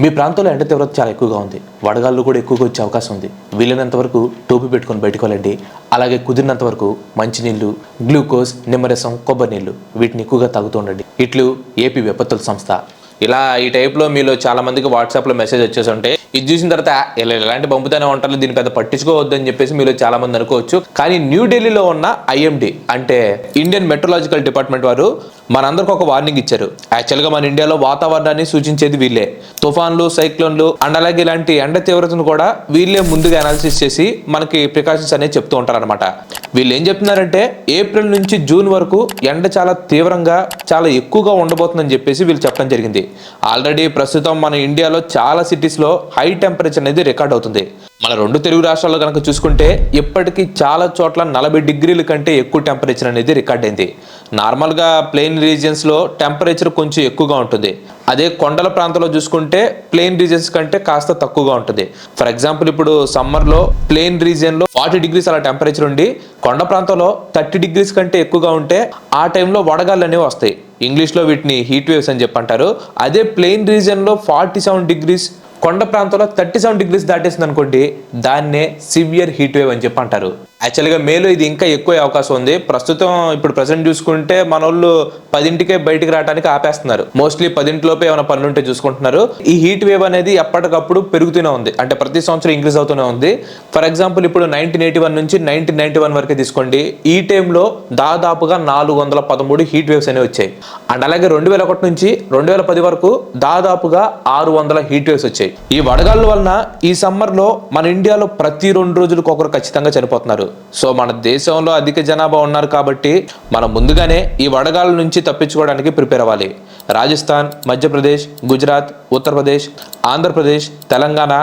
మీ ప్రాంతంలో ఎండ తీవ్రత చాలా ఎక్కువగా ఉంది, వడగాళ్ళు కూడా ఎక్కువగా వచ్చే అవకాశం ఉంది. వీలైనంత వరకు టోపీ పెట్టుకొని బయటకు వెళ్ళండి. అలాగే కుదిరినంత వరకు మంచినీళ్ళు, గ్లూకోజ్, నిమ్మరసం, కొబ్బరి నీళ్ళు వీటిని ఎక్కువగా తాగుతూ ఉండండి. ఇట్లు ఏపీ విపత్తుల సంస్థ. ఇలా ఈ టైప్లో మీలో చాలా మందికి వాట్సాప్లో మెసేజ్ వచ్చేసి ఉంటే ఇది చూసిన తర్వాత ఇలాంటి పంపుతూనే ఉంటారు, దీన్ని పెద్ద పట్టించుకోవద్దు అని చెప్పేసి మీలో చాలా మంది అనుకోవచ్చు. కానీ న్యూఢిల్లీలో ఉన్న ఐఎండి అంటే ఇండియన్ మెట్రలాజికల్ డిపార్ట్మెంట్ వారు మనందరికి ఒక వార్నింగ్ ఇచ్చారు. యాక్చువల్గా మన ఇండియాలో వాతావరణాన్ని సూచించేది వీళ్ళే. తుఫాన్లు, సైక్లోన్లు అండ్ అలాగే ఇలాంటి ఎండ తీవ్రతను కూడా వీళ్ళే ముందుగా అనాలిసిస్ చేసి మనకి ప్రికాషన్స్ అనేది చెప్తూ ఉంటారు అనమాట. వీళ్ళు ఏం చెప్తున్నారంటే ఏప్రిల్ నుంచి జూన్ వరకు ఎండ చాలా తీవ్రంగా చాలా ఎక్కువగా ఉండబోతుందని చెప్పేసి వీళ్ళు చెప్పడం జరిగింది. ఆల్రెడీ ప్రస్తుతం మన ఇండియాలో చాలా సిటీస్లో హై టెంపరేచర్ అనేది రికార్డ్ అవుతుంది. మన రెండు తెలుగు రాష్ట్రాల్లో కనుక చూసుకుంటే ఇప్పటికీ చాలా చోట్ల 40 డిగ్రీల కంటే ఎక్కువ టెంపరేచర్ అనేది రికార్డ్ అయింది. నార్మల్గా ప్లెయిన్ రీజియన్స్లో టెంపరేచర్ కొంచెం ఎక్కువగా ఉంటుంది. అదే కొండల ప్రాంతంలో చూసుకుంటే ప్లెయిన్ రీజియన్స్ కంటే కాస్త తక్కువగా ఉంటుంది. ఫర్ ఎగ్జాంపుల్ ఇప్పుడు సమ్మర్లో ప్లెయిన్ రీజియన్లో 40 డిగ్రీస్ అలా టెంపరేచర్ ఉండి కొండ ప్రాంతంలో 30 డిగ్రీస్ కంటే ఎక్కువగా ఉంటే ఆ టైంలో వడగాళ్ళు అనేవి వస్తాయి. ఇంగ్లీష్లో వీటిని హీట్ వేవ్స్ అని చెప్పంటారు. అదే ప్లెయిన్ రీజియన్లో 47 డిగ్రీస్, కొండ ప్రాంతంలో 37 డిగ్రీస్ దాటేసింది అనుకోండి, దాన్నే సివియర్ హీట్ వేవ్ అని చెప్పి అంటారు. యాక్చువల్గా మేలో ఇది ఇంకా ఎక్కువ అవకాశం ఉంది. ప్రస్తుతం ఇప్పుడు ప్రెసెంట్ చూసుకుంటే మన వాళ్ళు 10ంటికే బయటికి రావడానికి ఆపేస్తున్నారు. మోస్ట్లీ 10ంటిలోపే ఏమైనా పనులు ఉంటే చూసుకుంటున్నారు. ఈ హీట్ వేవ్ అనేది ఎప్పటికప్పుడు పెరుగుతూనే ఉంది, అంటే ప్రతి సంవత్సరం ఇంక్రీజ్ అవుతూనే ఉంది. ఫర్ ఎగ్జాంపుల్ ఇప్పుడు 1981 నుంచి 1991 వరకు తీసుకోండి. ఈ టైంలో దాదాపుగా 413 హీట్ వేవ్స్ అనేవి వచ్చాయి. అండ్ అలాగే 2001 నుంచి 2010 వరకు దాదాపుగా 600 హీట్ వేవ్స్ వచ్చాయి. ఈ వడగాళ్ళ వలన ఈ సమ్మర్లో మన ఇండియాలో ప్రతి 2 రోజులకు ఒకరు ఖచ్చితంగా చనిపోతున్నారు. సో మన దేశంలో అధిక జనాభా ఉన్నారు కాబట్టి మనం ముందుగానే ఈ వడగాళ్ళ నుంచి తప్పించుకోవడానికి ప్రిపేర్ అవ్వాలి. రాజస్థాన్, మధ్యప్రదేశ్, గుజరాత్, ఉత్తరప్రదేశ్, ఆంధ్రప్రదేశ్, తెలంగాణ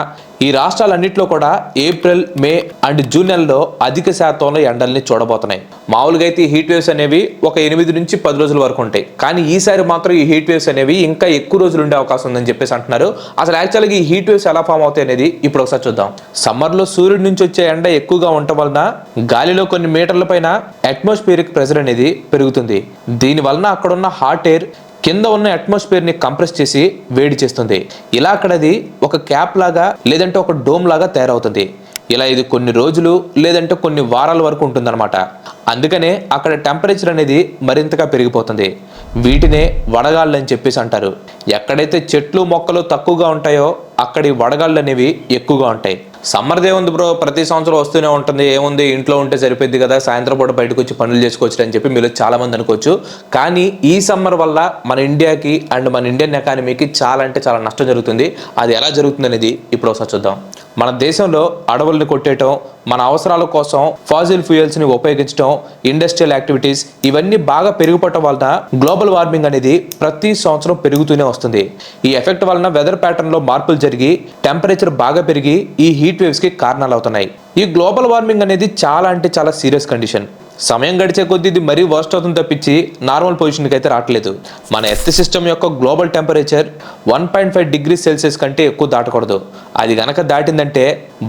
ఈ రాష్ట్రాలన్నింటిలో కూడా ఏప్రిల్, మే అండ్ జూన్ నెలలో అధిక శాతంలో ఎండల్ని చూడబోతున్నాయి. మామూలుగా అయితే ఈ హీట్ వేవ్స్ అనేవి ఒక 8 నుంచి 10 రోజుల వరకు ఉంటాయి. కానీ ఈసారి మాత్రం ఈ హీట్ వేవ్స్ అనేవి ఇంకా ఎక్కువ రోజులు ఉండే అవకాశం ఉందని చెప్పేసి అంటున్నారు. అసలు యాక్చువల్గా ఈ హీట్ వేవ్స్ ఎలా ఫామ్ అవుతాయి అనేది ఇప్పుడు ఒకసారి చూద్దాం. సమ్మర్లో సూర్యుడి నుంచి వచ్చే ఎండ ఎక్కువగా ఉండటం వలన గాలిలో కొన్ని మీటర్ల పైన అట్మాస్ఫియరిక్ ప్రెషర్ అనేది పెరుగుతుంది. దీని వలన అక్కడున్న హాట్ ఎయిర్ కింద ఉన్న అట్మాస్ఫియర్ని కంప్రెస్ చేసి వేడి చేస్తుంది. ఇలా అక్కడది ఒక క్యాప్ లాగా లేదంటే ఒక డోమ్ లాగా తయారవుతుంది. ఇలా ఇది కొన్ని రోజులు లేదంటే కొన్ని వారాల వరకు ఉంటుందన్నమాట. అందుకనే అక్కడ టెంపరేచర్ అనేది మరింతగా పెరిగిపోతుంది. వీటినే వడగాళ్ళు అని చెప్పేసి అంటారు. ఎక్కడైతే చెట్లు మొక్కలు తక్కువగా ఉంటాయో అక్కడి వడగాళ్ళు అనేవి ఎక్కువగా ఉంటాయి. సమ్మర్ దే ఉంది బ్రో, ప్రతి సంవత్సరం వస్తూనే ఉంటుంది, ఏముంది ఇంట్లో ఉంటే సరిపోద్ది కదా, సాయంత్రం పూట బయటకు వచ్చి పనులు చేసుకోవచ్చు అని చెప్పి మీరు చాలా మంది అనుకోవచ్చు. కానీ ఈ సమ్మర్ వల్ల మన ఇండియాకి అండ్ మన ఇండియన్ ఎకానమీకి చాలా అంటే చాలా నష్టం జరుగుతుంది. అది ఎలా జరుగుతుంది అనేది ఇప్పుడు ఒకసారి చూద్దాం. మన దేశంలో అడవుల్ని కొట్టేయటం, మన అవసరాల కోసం ఫాసిల్ ఫ్యూయల్స్ని ఉపయోగించడం, ఇండస్ట్రియల్ యాక్టివిటీస్ ఇవన్నీ బాగా పెరిగిపోవటం వలన గ్లోబల్ వార్మింగ్ అనేది ప్రతి సంవత్సరం పెరుగుతూనే వస్తుంది. ఈ ఎఫెక్ట్ వలన వెదర్ ప్యాటర్న్లో మార్పులు జరిగి టెంపరేచర్ బాగా పెరిగి ఈ హీట్ వేవ్స్కి కారణాలు అవుతున్నాయి. ఈ గ్లోబల్ వార్మింగ్ అనేది చాలా అంటే చాలా సీరియస్ కండిషన్. సమయం గడిచే కొద్దీ ఇది మరీ వర్స్ట్ అవుతుంది తప్పించి నార్మల్ పొజిషన్కి అయితే రావట్లేదు. మన ఎర్త్ సిస్టమ్ యొక్క గ్లోబల్ టెంపరేచర్ 1.5 డిగ్రీస్ సెల్సియస్ కంటే ఎక్కువ దాటకూడదు. అది గనక దాటిందంటే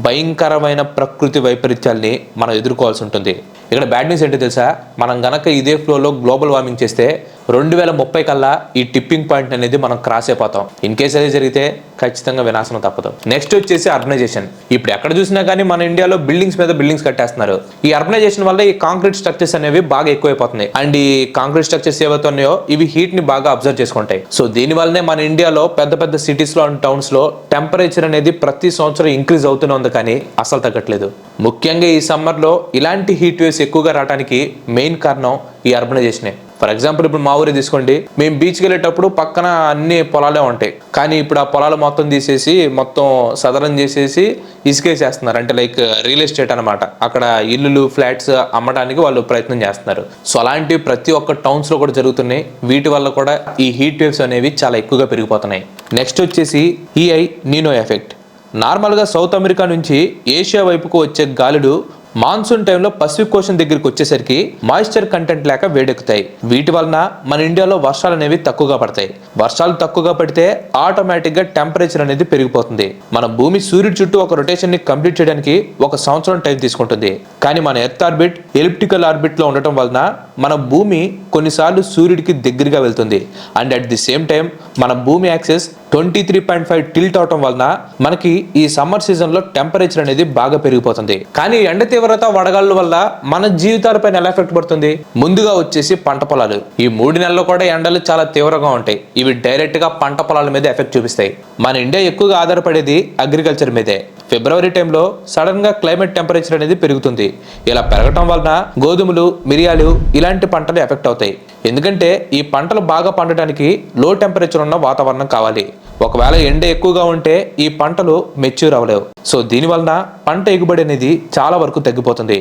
భయంకరమైన ప్రకృతి వైపరీత్యాల్ని మనం ఎదుర్కోవాల్సి ఉంటుంది. ఇక్కడ బ్యాడ్ న్యూస్ ఏంటో తెలుసా, మనం గనక ఇదే ఫ్లోలో గ్లోబల్ వార్మింగ్ చేస్తే 2030 కల్లా ఈ టిప్పింగ్ పాయింట్ అనేది మనం క్రాస్ అయిపోతాం. ఇన్ కేసు అదే జరిగితే ఖచ్చితంగా వినాశనం తప్పదు. నెక్స్ట్ వచ్చేసి అర్బనైజేషన్. ఇప్పుడు ఎక్కడ చూసినా కానీ మన ఇండియాలో బిల్డింగ్స్ మీద బిల్డింగ్స్ కట్టేస్తున్నారు. ఈ అర్బనైజేషన్ వల్ల ఈ కాంక్రీట్ స్ట్రక్చర్స్ అనేవి బాగా ఎక్కువైపోతున్నాయి. అండ్ ఈ కాంక్రీట్ స్ట్రక్చర్స్ ఏవైతే ఉన్నాయో ఇవి హీట్ ని బాగా అబ్జర్వ్ చేసుకుంటాయి. సో దీని వల్లనే మన ఇండియాలో పెద్ద పెద్ద సిటీస్ లో అండ్ టౌన్స్ లో టెంపరేచర్ అనేది ప్రతి సంవత్సరం ఇంక్రీజ్ అవుతూనే ఉంది, కానీ అసలు తగ్గట్లేదు. ముఖ్యంగా ఈ సమ్మర్ లో ఇలాంటి హీట్ వేవ్స్ ఎక్కువగా రావడానికి మెయిన్ కారణం ఈ అర్బనైజేషనే. ఫర్ ఎగ్జాంపుల్ ఇప్పుడు మా ఊరే తీసుకోండి, మేము బీచ్కి వెళ్ళేటప్పుడు పక్కన అన్ని పొలాలే ఉంటాయి. కానీ ఇప్పుడు ఆ పొలాలు మొత్తం తీసేసి మొత్తం సదరం చేసేసి ఇసుకేసేస్తున్నారు. అంటే లైక్ రియల్ ఎస్టేట్ అనమాట. అక్కడ ఇల్లులు, ఫ్లాట్స్ అమ్మడానికి వాళ్ళు ప్రయత్నం చేస్తున్నారు. సో అలాంటివి ప్రతి ఒక్క టౌన్స్ లో కూడా జరుగుతున్నాయి. వీటి వల్ల కూడా ఈ హీట్ వేవ్స్ అనేవి చాలా ఎక్కువగా పెరిగిపోతున్నాయి. నెక్స్ట్ వచ్చేసి ఈఐ నీనో ఎఫెక్ట్. నార్మల్గా సౌత్ అమెరికా నుంచి ఏషియా వైపుకు వచ్చే గాలులు మాన్సూన్ టైంలో పసిఫిక్ ఓషన్ దగ్గరికి వచ్చేసరికి మాయిశ్చర్ కంటెంట్ లేక వేడెక్కుతాయి. వీటి వలన మన ఇండియాలో వర్షాలు అనేవి తక్కువగా పడతాయి. వర్షాలు తక్కువగా పడితే ఆటోమేటిక్ గా టెంపరేచర్ అనేది పెరిగిపోతుంది. మన భూమి సూర్యుడి చుట్టూ ఒక రొటేషన్ ని కంప్లీట్ చేయడానికి 1 సంవత్సరం టైం తీసుకుంటుంది. కానీ మన ఎర్త్ ఆర్బిట్ ఎలిప్టికల్ ఆర్బిట్ లో ఉండటం వలన మన భూమి కొన్నిసార్లు సూర్యుడికి దగ్గరగా వెళ్తుంది. And at the same time మన భూమి యాక్సెస్ 23.5 టిల్ట్ అవటం వలన మనకి ఈ సమ్మర్ సీజన్ లో టెంపరేచర్ అనేది బాగా పెరిగిపోతుంది. కానీ ఎండ తీవ్రత వడగాళ్ళ వల్ల మన జీవితాలపైన ఎలా ఎఫెక్ట్ పడుతుంది? ముందుగా వచ్చేసి పంట పొలాలు. ఈ 3 నెలలు కూడా ఎండలు చాలా తీవ్రంగా ఉంటాయి. ఇవి డైరెక్ట్ గా పంట పొలాల మీద ఎఫెక్ట్ చూపిస్తాయి. మన ఇండియా ఎక్కువగా ఆధారపడేది అగ్రికల్చర్ మీదే. ఫిబ్రవరి టైంలో సడన్ గా క్లైమేట్ టెంపరేచర్ అనేది పెరుగుతుంది. ఇలా పెరగటం వలన గోధుమలు, మిరియాలు ఇలాంటి పంటలు ఎఫెక్ట్ అవుతాయి. ఎందుకంటే ఈ పంటలు బాగా పండటానికి లో టెంపరేచర్ ఉన్న వాతావరణం కావాలి. ఒకవేళ ఎండ ఎక్కువగా ఉంటే ఈ పంటలు మెచ్యూర్ అవ్వలేవు. సో దీని వలన పంట ఎగుబడి అనేది చాలా వరకు తగ్గిపోతుంది.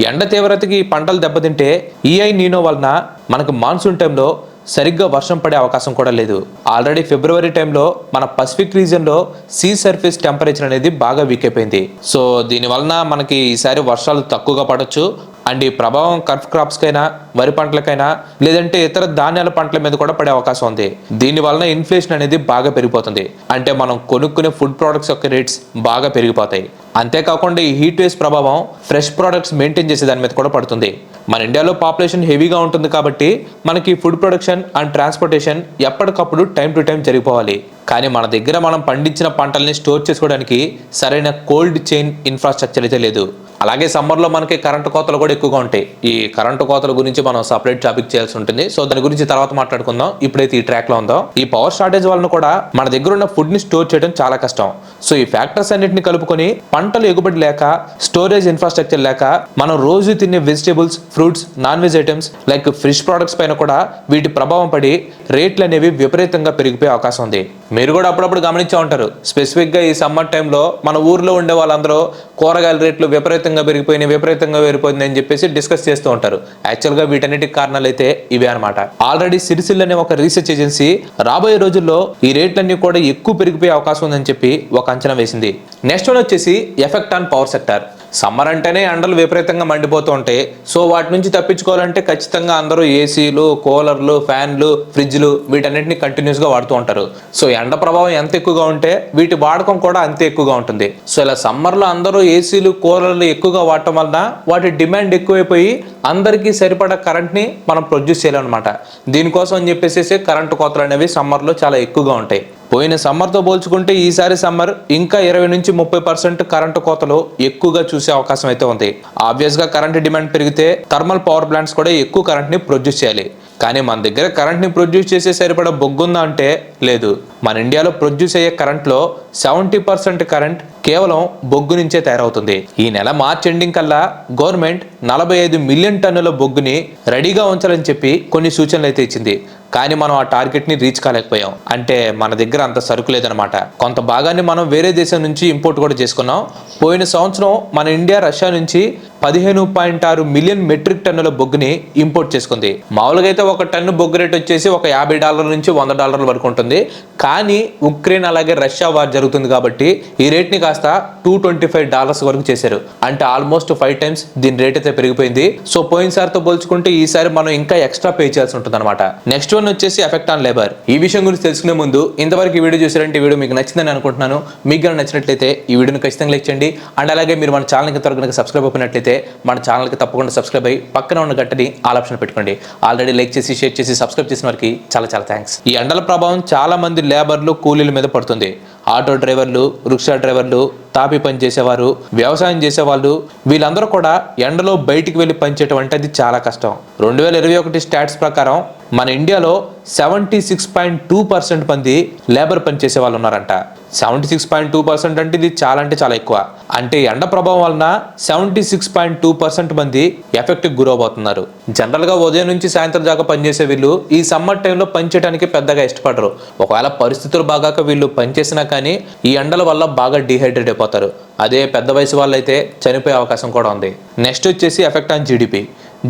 ఎండ తీవ్రతకి ఈ పంటలు దెబ్బతింటే ఈఐ నీనో వలన మనకు మాన్సూన్ టైంలో సరిగ్గా వర్షం పడే అవకాశం కూడా లేదు. ఆల్రెడీ ఫిబ్రవరి టైంలో మన పసిఫిక్ రీజియన్ లో సీ సర్ఫేస్ టెంపరేచర్ అనేది బాగా వీక్ అయిపోయింది. సో దీని వలన మనకి ఈసారి వర్షాలు తక్కువగా పడవచ్చు. అండ్ ఈ ప్రభావం కర్ఫ్ క్రాప్స్ కైనా, వరి పంటలకైనా, లేదంటే ఇతర ధాన్యాల పంటల మీద కూడా పడే అవకాశం ఉంది. దీని వలన ఇన్ఫ్లేషన్ అనేది బాగా పెరిగిపోతుంది. అంటే మనం కొనుక్కునే ఫుడ్ ప్రొడక్ట్స్ యొక్క రేట్స్ బాగా పెరిగిపోతాయి. అంతేకాకుండా ఈ హీట్ వేవ్స్ ప్రభావం ఫ్రెష్ ప్రొడక్ట్స్ మెయింటైన్ చేసే దాని మీద కూడా పడుతుంది. మన ఇండియాలో పాపులేషన్ హెవీగా ఉంటుంది కాబట్టి మనకి ఫుడ్ ప్రొడక్షన్ అండ్ ట్రాన్స్పోర్టేషన్ ఎప్పటికప్పుడు టైం టు టైం జరిగిపోవాలి. కానీ మన దగ్గర మనం పండించిన పంటల్ని స్టోర్ చేసుకోవడానికి సరైన కోల్డ్ చైన్ ఇన్ఫ్రాస్ట్రక్చర్ అయితే లేదు. అలాగే సమ్మర్లో మనకి కరెంటు కోతలు కూడా ఎక్కువగా ఉంటాయి. ఈ కరెంటు కోతల గురించి మనం సపరేట్ టాపిక్ చేయాల్సి ఉంటుంది. సో దాని గురించి తర్వాత మాట్లాడుకుందాం. ఇప్పుడైతే ఈ ట్రాక్ లో ఉందాం. ఈ పవర్ షార్టేజ్ వలన కూడా మన దగ్గర ఉన్న ఫుడ్ ని స్టోర్ చేయడం చాలా కష్టం. సో ఈ ఫ్యాక్టర్స్ అన్నిటిని కలుపుకొని పంటలు ఎగుబడి లేక, స్టోరేజ్ ఇన్ఫ్రాస్ట్రక్చర్ లేక మనం రోజు తినే vegetables, fruits, non veg items like fish products పైన కూడా వీటి ప్రభావం పడి రేట్లు అనేవి విపరీతంగా పెరిగిపోయే అవకాశం ఉంది. మీరు కూడా అప్పుడప్పుడు గమనించే ఉంటారు. స్పెసిఫిక్ గా ఈ సమ్మర్ టైంలో మన ఊర్లో ఉండే వాళ్ళందరూ కూరగాయల రేట్లు విపరీతంగా పెరిగిపోయింది అని చెప్పేసి డిస్కస్ చేస్తూ ఉంటారు. యాక్చువల్ గా వీటన్నిటికి కారణాలు అయితే ఇవే అనమాట. ఆల్రెడీ సిరిసిల్ అనే ఒక రీసెర్చ్ ఏజెన్సీ రాబోయే రోజుల్లో ఈ రేట్లన్నీ కూడా ఎక్కువ పెరిగిపోయే అవకాశం ఉందని చెప్పి ఒక అంచనా వేసింది. నెక్స్ట్ వన్ వచ్చేసి effect on power sector. Summer అంటేనే ఎండలు విపరీతంగా మండిపోతూ ఉంటాయి. సో వాటి నుంచి తప్పించుకోవాలంటే ఖచ్చితంగా అందరూ ఏసీలు, కూలర్లు, ఫ్యాన్లు, ఫ్రిడ్జ్లు వీటన్నిటిని కంటిన్యూస్గా వాడుతూ ఉంటారు. సో ఎండ ప్రభావం ఎంత ఎక్కువగా ఉంటే వీటి వాడకం కూడా అంతే ఎక్కువగా ఉంటుంది. సో ఇలా సమ్మర్లో అందరూ ఏసీలు, కూలర్లు ఎక్కువగా వాడటం వలన వాటి డిమాండ్ ఎక్కువైపోయి అందరికీ సరిపడా కరెంట్ని మనం ప్రొడ్యూస్ చేయాలన్నమాట. దీనికోసం అని చెప్పేసి కరెంటు కోతలు అనేవి సమ్మర్లో చాలా ఎక్కువగా ఉంటాయి. పోయిన సమ్మర్తో పోల్చుకుంటే ఈసారి సమ్మర్ ఇంకా 20 నుంచి 30% కరెంటు కోతలు ఎక్కువగా చూసే అవకాశం అయితే ఉంది. ఆబ్వియస్ గా కరెంట్ డిమాండ్ పెరిగితే థర్మల్ పవర్ ప్లాంట్స్ కూడా ఎక్కువ కరెంట్ ని ప్రొడ్యూస్ చేయాలి. కానీ మన దగ్గర కరెంట్ ని ప్రొడ్యూస్ చేసే సరిపడా బొగ్గుందా అంటే లేదు. మన ఇండియాలో ప్రొడ్యూస్ అయ్యే కరెంట్ లో 70% కరెంట్ కేవలం బొగ్గు నుంచే తయారవుతుంది. ఈ నెల మార్చ్ ఎండింగ్ కల్లా గవర్నమెంట్ 45 మిలియన్ టన్నుల బొగ్గుని రెడీగా ఉంచాలని చెప్పి కొన్ని సూచనలు అయితే ఇచ్చింది. కానీ మనం ఆ టార్గెట్ ని రీచ్ కాలేకపోయాం. అంటే మన దగ్గర అంత సరుకు లేదనమాట. కొంత భాగాన్ని మనం వేరే దేశం నుంచి ఇంపోర్ట్ కూడా చేసుకున్నాం. పోయిన సంవత్సరం మన ఇండియా రష్యా నుంచి 15.6 మిలియన్ మెట్రిక్ టన్నుల బొగ్గుని ఇంపోర్ట్ చేసుకుంది. మామూలుగా అయితే ఒక టన్ను బొగ్గు రేట్ వచ్చేసి ఒక $50 నుంచి $100 వరకు ఉంటుంది. కానీ ఉక్రెయిన్ అలాగే రష్యా వార్ జరుగుతుంది కాబట్టి ఈ రేట్ ని కాస్త $225 వరకు చేశారు. అంటే ఆల్మోస్ట్ 5 times దీని రేట్ అయితే పెరిగిపోయింది. సో పోయినసారితో పోల్చుకుంటే ఈసారి మనం ఇంకా ఎక్స్ట్రా పే చేయాల్సి ఉంటుంది అనమాట. నెక్స్ట్ వన్ వచ్చేసి ఎఫెక్ట్ ఆన్ లేబర్. ఈ విషయం గురించి తెలుసుకునే ముందు ఇంతవరకు ఈ వీడియో చూసారంటే ఈ వీడియో మీకు నచ్చిందని అనుకుంటున్నాను. మీకు కనుక నచ్చినట్లయితే ఈ వీడియోని ఖచ్చితంగా లైక్ చేయండి. అండ్ అలాగే మీరు మన ఛానల్కి ఇంతవరకు కనుక సబ్స్క్రైబ్ అయినట్లయితే మన ఛానల్కి తప్పకుండా సబ్స్క్రైబ్ అయ్యి పక్కన ఉన్న గంటని ఆల్ ఆప్షన్ పెట్టుకోండి. ఆల్రెడీ లైక్ చేసి, షేర్ చేసి, సబ్స్క్రైబ్ చేసిన వారికి చాలా చాలా థ్యాంక్స్. ఈ ఎండల ప్రభావం చాలా మంది లేబర్లు, కూలీల మీద పడుతుంది. ఆటో డ్రైవర్లు, రిక్షా డ్రైవర్లు, తాపి పని చేసేవారు, వ్యవసాయం చేసేవాళ్ళు వీళ్ళందరూ కూడా ఎండలో బయటికి వెళ్ళి పనిచేయటం అంటే అది చాలా కష్టం. 2021 స్టాట్స్ ప్రకారం మన ఇండియాలో 76.2% మంది లేబర్ పని చేసే వాళ్ళు ఉన్నారంట. 76.2% అంటే ఇది చాలా ఎక్కువ. అంటే ఎండ ప్రభావం వలన 76.2% మంది ఎఫెక్ట్ గురవబోతున్నారు. జనరల్ గా ఉదయం నుంచి సాయంత్రం దాకా పనిచేసే వీళ్ళు ఈ సమ్మర్ టైంలో పనిచేయడానికి పెద్దగా ఇష్టపడరు. ఒకవేళ పరిస్థితులు బాగాక వీళ్ళు పనిచేసినా కానీ ఈ ఎండల వల్ల బాగా డిహైడ్రేట్ అయిపోతారు. అదే పెద్ద వయసు వాళ్ళు అయితే చనిపోయే అవకాశం కూడా ఉంది. నెక్స్ట్ వచ్చేసి ఎఫెక్ట్ ఆన్ జీడిపి.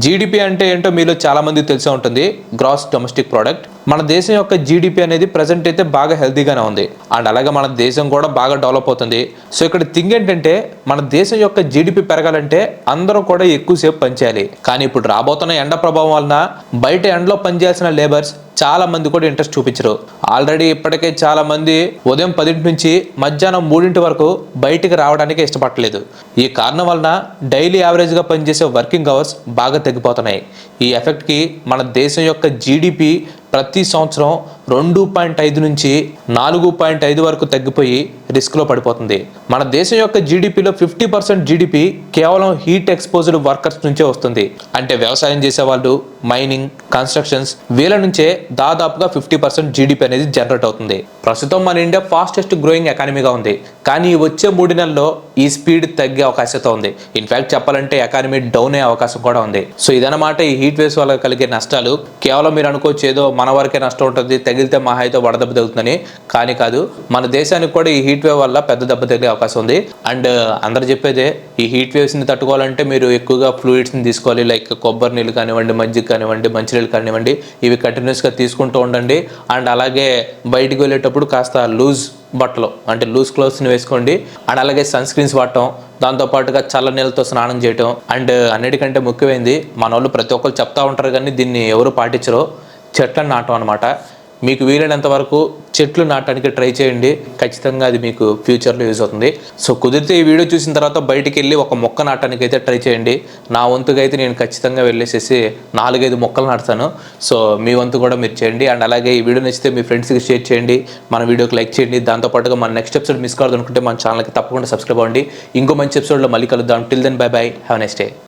జీడిపి అంటే ఏంటో మీలో చాలా మందికి తెలిసే ఉంటుంది. Gross domestic product. మన దేశం యొక్క జీడిపి అనేది ప్రజెంట్ అయితే బాగా హెల్తీగానే ఉంది అండ్ అలాగే మన దేశం కూడా బాగా డెవలప్ అవుతుంది. సో ఇక్కడ థింగ్ ఏంటంటే మన దేశం యొక్క జీడిపి పెరగాలంటే అందరూ కూడా ఎక్కువసేపు పనిచేయాలి. కానీ ఇప్పుడు రాబోతున్న ఎండ ప్రభావం వలన బయట ఎండలో పనిచేయాల్సిన లేబర్స్ చాలా మంది కూడా ఇంట్రెస్ట్ చూపించరు. ఆల్రెడీ ఇప్పటికే చాలా మంది ఉదయం 10 నుంచి మధ్యాహ్నం 3 వరకు బయటికి రావడానికి ఇష్టపడలేదు. ఈ కారణం వలన డైలీ యావరేజ్గా పనిచేసే వర్కింగ్ అవర్స్ బాగా తగ్గిపోతున్నాయి. ఈ ఎఫెక్ట్కి మన దేశం యొక్క జీడిపి ప్రతి సంవత్సరం 2.5 నుంచి 4.5 వరకు తగ్గిపోయి రిస్క్లో పడిపోతుంది. మన దేశం యొక్క జీడిపిలో 50% జీడిపి కేవలం హీట్ ఎక్స్పోజ్డ్ వర్కర్స్ నుంచే వస్తుంది. అంటే వ్యవసాయం చేసేవాళ్ళు, మైనింగ్, కన్స్ట్రక్షన్స్ వీళ్ళ నుంచే దాదాపుగా 50% జీడిపి అనేది జనరేట్ అవుతుంది. ప్రస్తుతం మన ఇండియా ఫాస్టెస్ట్ గ్రోయింగ్ ఎకానమీగా ఉంది. కానీ వచ్చే 3 నెలల్లో ఈ స్పీడ్ తగ్గే అవకాశం ఉంది. ఇన్ఫాక్ట్ చెప్పాలంటే ఎకానమీ డౌన్ అయ్యే అవకాశం కూడా ఉంది. సో ఇదన్నమాట ఈ హీట్ వేవ్స్ వల్ల కలిగే నష్టాలు. కేవలం మీరు అనుకోవచ్చు ఏదో మన వరకే నష్టం ఉంటుంది, తగిలితే మహా అయితే వడదెబ్బ తగ్గుతుందని. కానీ కాదు, మన దేశానికి కూడా ఈ హీట్ వేవ్ వల్ల పెద్ద దెబ్బ తగిలే అవకాశం ఉంది. అండ్ అందరు చెప్పేదే ఈ హీట్ వేవ్స్ని తట్టుకోవాలంటే మీరు ఎక్కువగా ఫ్లూయిడ్స్ని తీసుకోవాలి. లైక్ కొబ్బరి నీళ్ళు కానివ్వండి, మజ్జిగ కానివ్వండి, మంచినీళ్ళు కానివ్వండి, ఇవి కంటిన్యూస్గా తీసుకుంటూ ఉండండి. అండ్ అలాగే బయటికి వెళ్ళేటప్పుడు కాస్త లూజ్ బట్టలు అంటే లూజ్ క్లోత్స్ని వేసుకోండి. అండ్ అలాగే సన్ స్క్రీన్స్ వాడటం, దాంతోపాటుగా చల్ల నీళ్ళతో స్నానం చేయటం. అండ్ అన్నిటికంటే ముఖ్యమైనది మన వాళ్ళు ప్రతి ఒక్కరు చెప్తా ఉంటారు కానీ దీన్ని ఎవరు పాటించరు, చెట్లను నాటం అనమాట. మీకు వీలైనంత వరకు చెట్లు నాటడానికి ట్రై చేయండి. ఖచ్చితంగా అది మీకు ఫ్యూచర్లో యూజ్ అవుతుంది. సో కుదిరితే ఈ వీడియో చూసిన తర్వాత బయటికి వెళ్ళి ఒక మొక్క నాటడానికి అయితే ట్రై చేయండి. నా వంతుగా అయితే నేను ఖచ్చితంగా వెళ్ళేసేసి 4-5 మొక్కలు నాటుతాను. సో మీ వంతు కూడా మీరు చేయండి. అండ్ అలాగే ఈ వీడియో నచ్చితే మీ ఫ్రెండ్స్కి షేర్ చేయండి, మన వీడియోకి లైక్ చేయండి. దాంతోపాటుగా మన నెక్స్ట్ ఎపిసోడ్ మిస్ కావద్దు అనుకుంటే మన ఛానల్కి తప్పకుండా సబ్స్క్రైబ్ అవ్వండి. ఇంకో మంచి ఎపిసోడ్లో మళ్ళీ కలుద్దాం. Till then bye bye, have a nice day.